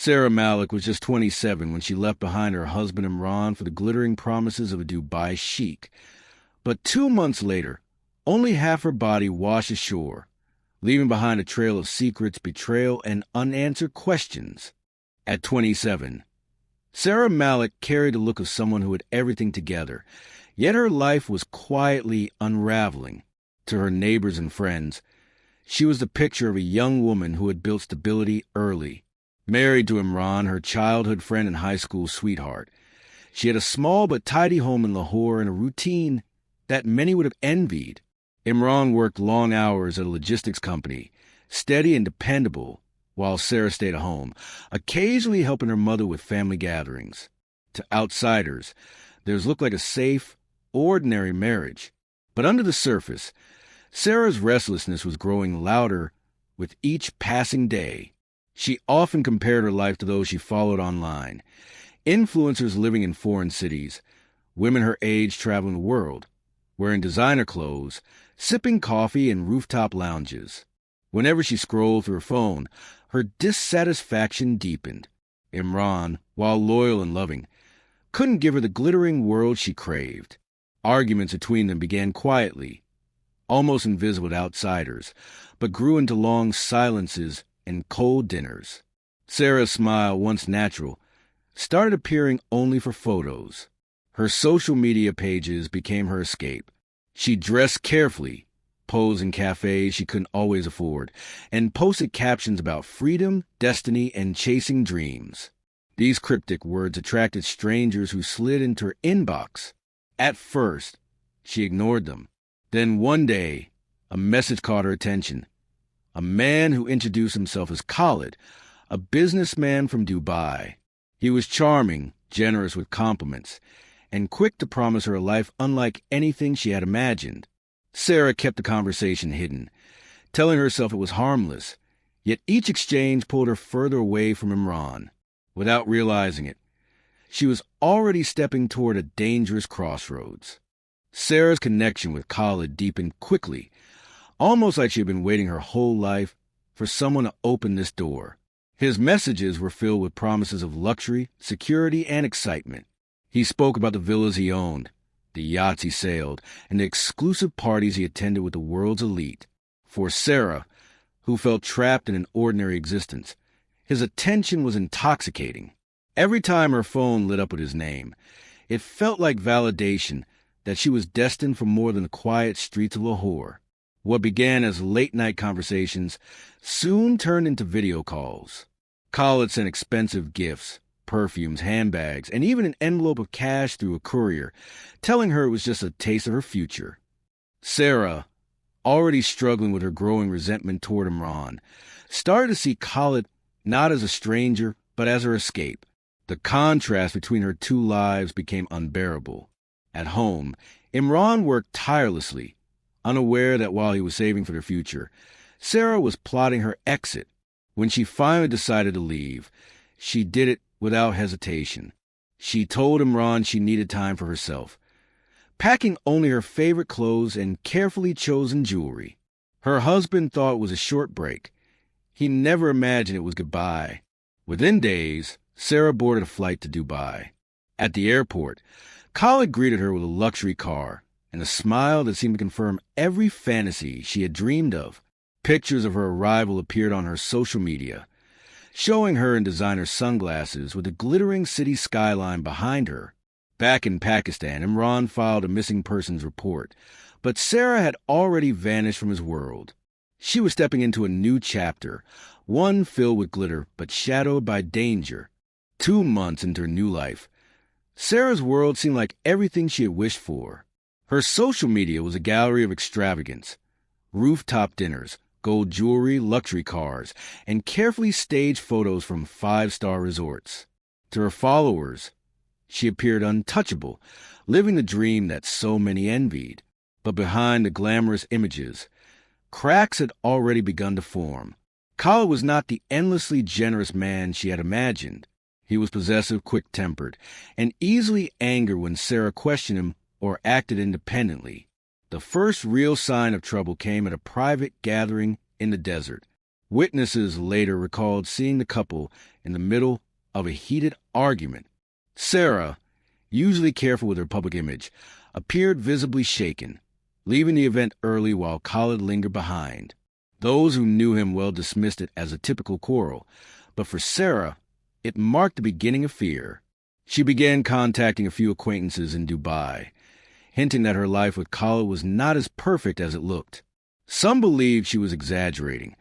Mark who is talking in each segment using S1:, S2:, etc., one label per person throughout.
S1: Sara Malik was just 27 when she left behind her husband Imran for the glittering promises of a Dubai sheik. But 2 months later, only half her body washed ashore, leaving behind a trail of secrets, betrayal, and unanswered questions. At 27, Sara Malik carried the look of someone who had everything together, yet her life was quietly unraveling. To her neighbors and friends, she was the picture of a young woman who had built stability early. Married to Imran, her childhood friend and high school sweetheart, she had a small but tidy home in Lahore and a routine that many would have envied. Imran worked long hours at a logistics company, steady and dependable, while Sara stayed at home, occasionally helping her mother with family gatherings. To outsiders, theirs looked like a safe, ordinary marriage. But under the surface, Sara's restlessness was growing louder with each passing day. She often compared her life to those she followed online, influencers living in foreign cities, women her age traveling the world, wearing designer clothes, sipping coffee in rooftop lounges. Whenever she scrolled through her phone, her dissatisfaction deepened. Imran, while loyal and loving, couldn't give her the glittering world she craved. Arguments between them began quietly, almost invisible to outsiders, but grew into long silences and cold dinners. Sara's smile, once natural, started appearing only for photos. Her social media pages became her escape. She dressed carefully, posed in cafes she couldn't always afford, and posted captions about freedom, destiny, and chasing dreams. These cryptic words attracted strangers who slid into her inbox. At first, she ignored them. Then one day, a message caught her attention. A man who introduced himself as Khalid, a businessman from Dubai. He was charming, generous with compliments, and quick to promise her a life unlike anything she had imagined. Sara kept the conversation hidden, telling herself it was harmless, yet each exchange pulled her further away from Imran. Without realizing it, she was already stepping toward a dangerous crossroads. Sara's connection with Khalid deepened quickly, almost like she had been waiting her whole life for someone to open this door. His messages were filled with promises of luxury, security, and excitement. He spoke about the villas he owned, the yachts he sailed, and the exclusive parties he attended with the world's elite. For Sara, who felt trapped in an ordinary existence, his attention was intoxicating. Every time her phone lit up with his name, it felt like validation that she was destined for more than the quiet streets of Lahore. What began as late-night conversations soon turned into video calls. Khalid sent expensive gifts, perfumes, handbags, and even an envelope of cash through a courier, telling her it was just a taste of her future. Sara, already struggling with her growing resentment toward Imran, started to see Khalid not as a stranger, but as her escape. The contrast between her two lives became unbearable. At home, Imran worked tirelessly, unaware that while he was saving for their future, Sara was plotting her exit. When she finally decided to leave, she did it without hesitation. She told Imran she needed time for herself, packing only her favorite clothes and carefully chosen jewelry. Her husband thought it was a short break. He never imagined it was goodbye. Within days, Sara boarded a flight to Dubai. At the airport, Khalid greeted her with a luxury car and a smile that seemed to confirm every fantasy she had dreamed of. Pictures of her arrival appeared on her social media, showing her in designer sunglasses with a glittering city skyline behind her. Back in Pakistan, Imran filed a missing persons report, but Sara had already vanished from his world. She was stepping into a new chapter, one filled with glitter but shadowed by danger. 2 months into her new life, Sara's world seemed like everything she had wished for. Her social media was a gallery of extravagance, rooftop dinners, gold jewelry, luxury cars, and carefully staged photos from 5-star resorts. To her followers, she appeared untouchable, living the dream that so many envied. But behind the glamorous images, cracks had already begun to form. Khalid was not the endlessly generous man she had imagined. He was possessive, quick-tempered, and easily angered when Sara questioned him or acted independently. The first real sign of trouble came at a private gathering in the desert. Witnesses later recalled seeing the couple in the middle of a heated argument. Sara, usually careful with her public image, appeared visibly shaken, leaving the event early while Khalid lingered behind. Those who knew him well dismissed it as a typical quarrel, but for Sara, it marked the beginning of fear. She began contacting a few acquaintances in Dubai, hinting that her life with Khalid was not as perfect as it looked. Some believed she was exaggerating.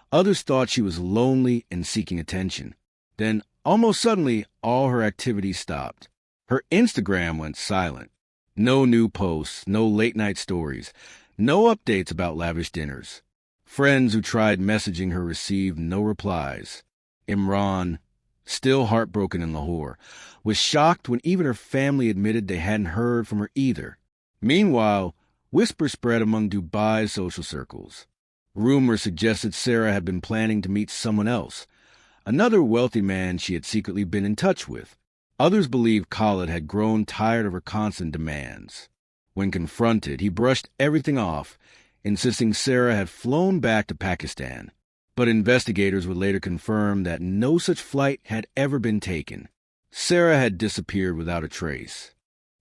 S1: Others thought she was lonely and seeking attention. Then, almost suddenly, all her activities stopped. Her Instagram went silent. No new posts, no late-night stories, no updates about lavish dinners. Friends who tried messaging her received no replies. Imran, still heartbroken in Lahore, was shocked when even her family admitted they hadn't heard from her either. Meanwhile, whispers spread among Dubai's social circles. Rumors suggested Sara had been planning to meet someone else, another wealthy man she had secretly been in touch with. Others believed Khalid had grown tired of her constant demands. When confronted, he brushed everything off, insisting Sara had flown back to Pakistan. But investigators would later confirm that no such flight had ever been taken. Sara had disappeared without a trace.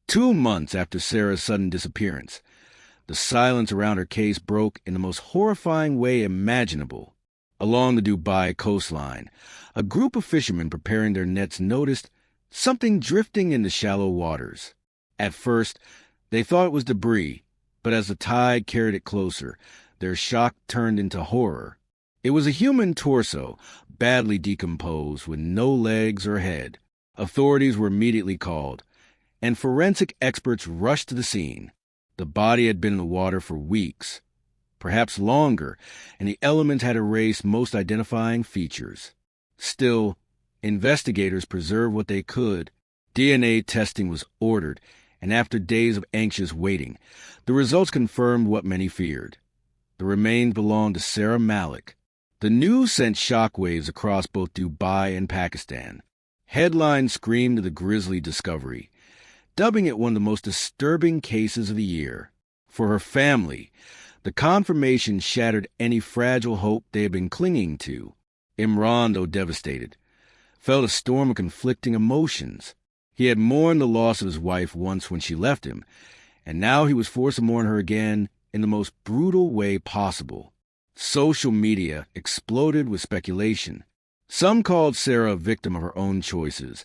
S1: 2 months after Sara's sudden disappearance, the silence around her case broke in the most horrifying way imaginable. Along the Dubai coastline, a group of fishermen preparing their nets noticed something drifting in the shallow waters. At first, they thought it was debris, but as the tide carried it closer, their shock turned into horror. It was a human torso, badly decomposed, with no legs or head. Authorities were immediately called, and forensic experts rushed to the scene. The body had been in the water for weeks, perhaps longer, and the elements had erased most identifying features. Still, investigators preserved what they could. DNA testing was ordered, and after days of anxious waiting, the results confirmed what many feared. The remains belonged to Sara Malik. The news sent shockwaves across both Dubai and Pakistan. Headlines screamed of the grisly discovery, dubbing it one of the most disturbing cases of the year. For her family, the confirmation shattered any fragile hope they had been clinging to. Imran, though devastated, felt a storm of conflicting emotions. He had mourned the loss of his wife once when she left him, and now he was forced to mourn her again in the most brutal way possible. Social media exploded with speculation. Some called Sara a victim of her own choices,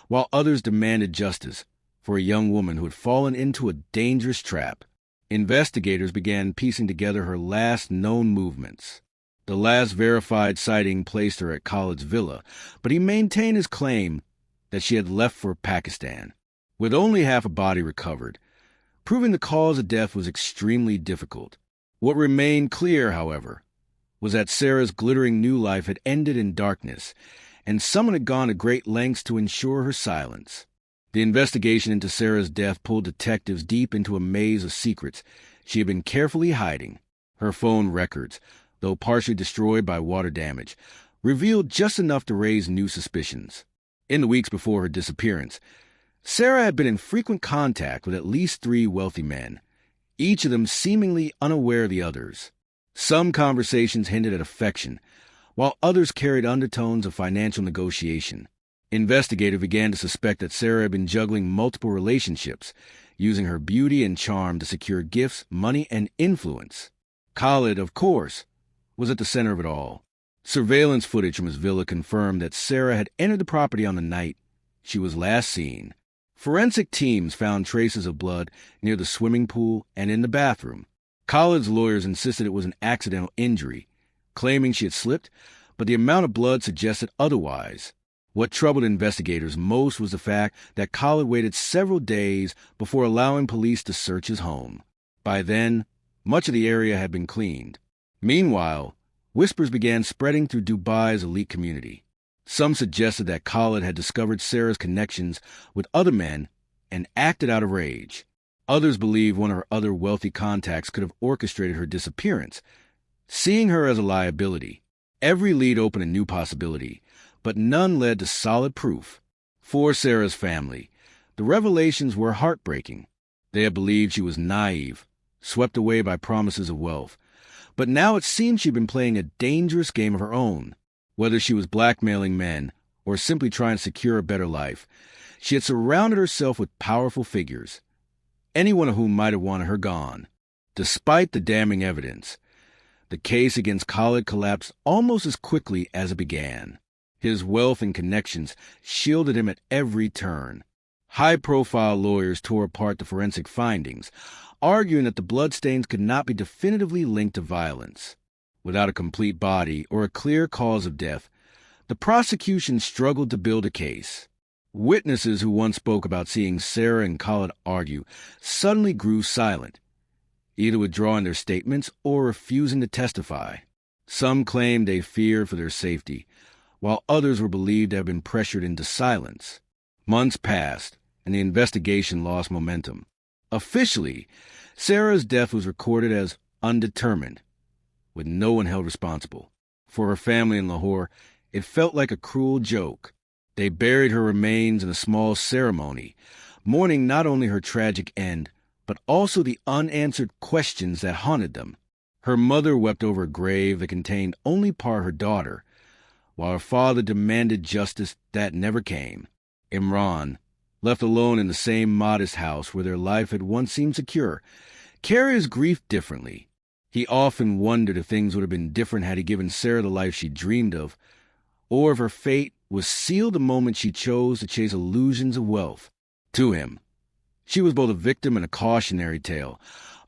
S1: while others demanded justice for a young woman who had fallen into a dangerous trap. Investigators began piecing together her last known movements. The last verified sighting placed her at Khalid's villa, but he maintained his claim that she had left for Pakistan. With only half a body recovered, proving the cause of death was extremely difficult. What remained clear, however, was that Sara's glittering new life had ended in darkness, and someone had gone to great lengths to ensure her silence. The investigation into Sara's death pulled detectives deep into a maze of secrets she had been carefully hiding. Her phone records, though partially destroyed by water damage, revealed just enough to raise new suspicions. In the weeks before her disappearance, Sara had been in frequent contact with at least 3 wealthy men, each of them seemingly unaware of the others. Some conversations hinted at affection, while others carried undertones of financial negotiation. Investigators began to suspect that Sara had been juggling multiple relationships, using her beauty and charm to secure gifts, money, and influence. Khalid, of course, was at the center of it all. Surveillance footage from his villa confirmed that Sara had entered the property on the night she was last seen. Forensic teams found traces of blood near the swimming pool and in the bathroom. Khalid's lawyers insisted it was an accidental injury, claiming she had slipped, but the amount of blood suggested otherwise. What troubled investigators most was the fact that Khalid waited several days before allowing police to search his home. By then, much of the area had been cleaned. Meanwhile, whispers began spreading through Dubai's elite community. Some suggested that Khalid had discovered Sara's connections with other men and acted out of rage. Others believed one of her other wealthy contacts could have orchestrated her disappearance, seeing her as a liability. Every lead opened a new possibility, but none led to solid proof. For Sara's family, the revelations were heartbreaking. They had believed she was naive, swept away by promises of wealth. But now it seemed she'd been playing a dangerous game of her own. Whether she was blackmailing men or simply trying to secure a better life, she had surrounded herself with powerful figures, anyone of whom might have wanted her gone. Despite the damning evidence, the case against Khalid collapsed almost as quickly as it began. His wealth and connections shielded him at every turn. High-profile lawyers tore apart the forensic findings, arguing that the bloodstains could not be definitively linked to violence. Without a complete body or a clear cause of death, the prosecution struggled to build a case. Witnesses who once spoke about seeing Sara and Khalid argue suddenly grew silent, either withdrawing their statements or refusing to testify. Some claimed they feared for their safety, while others were believed to have been pressured into silence. Months passed, and the investigation lost momentum. Officially, Sara's death was recorded as undetermined, with no one held responsible. For her family in Lahore, it felt like a cruel joke. They buried her remains in a small ceremony, mourning not only her tragic end, but also the unanswered questions that haunted them. Her mother wept over a grave that contained only part her daughter, while her father demanded justice that never came. Imran, left alone in the same modest house where their life had once seemed secure, carried his grief differently. He often wondered if things would have been different had he given Sara the life she dreamed of, or if her fate was sealed the moment she chose to chase illusions of wealth. To him, she was both a victim and a cautionary tale,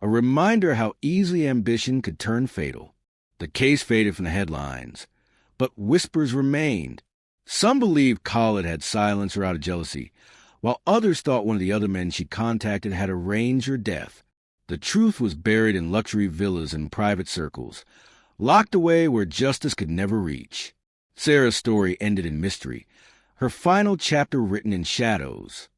S1: a reminder how easily ambition could turn fatal. The case faded from the headlines, but whispers remained. Some believed Khalid had silenced her out of jealousy, while others thought one of the other men she contacted had arranged her death. The truth was buried in luxury villas and private circles, locked away where justice could never reach. Sara's story ended in mystery, her final chapter written in shadows.